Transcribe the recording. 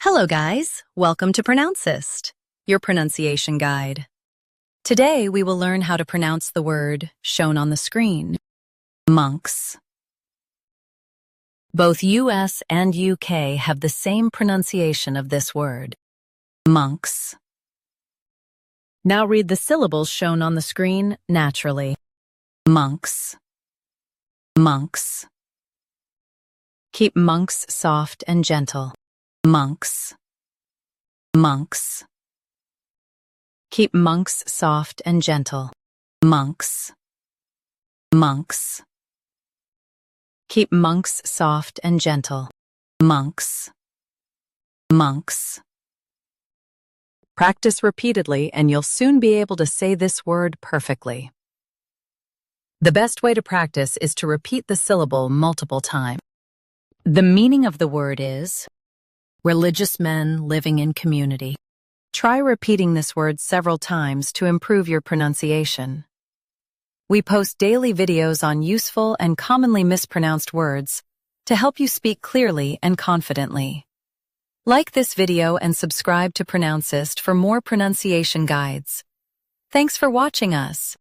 Hello guys, welcome to Pronouncist, your pronunciation guide. Today we will learn how to pronounce the word shown on the screen, monks. Both US and UK have the same pronunciation of this word, monks. Now read the syllables shown on the screen naturally. Monks, monks. Keep monks soft and gentle. Monks, monks. Keep monks soft and gentle. Monks, monks. Keep monks soft and gentle. Monks, monks. Practice repeatedly and you'll soon be able to say this word perfectly. The best way to practice is to repeat the syllable multiple times. The meaning of the word is religious men living in community. Try repeating this word several times to improve your pronunciation. We post daily videos on useful and commonly mispronounced words to help you speak clearly and confidently. Like this video and subscribe to Pronouncist for more pronunciation guides. Thanks for watching us.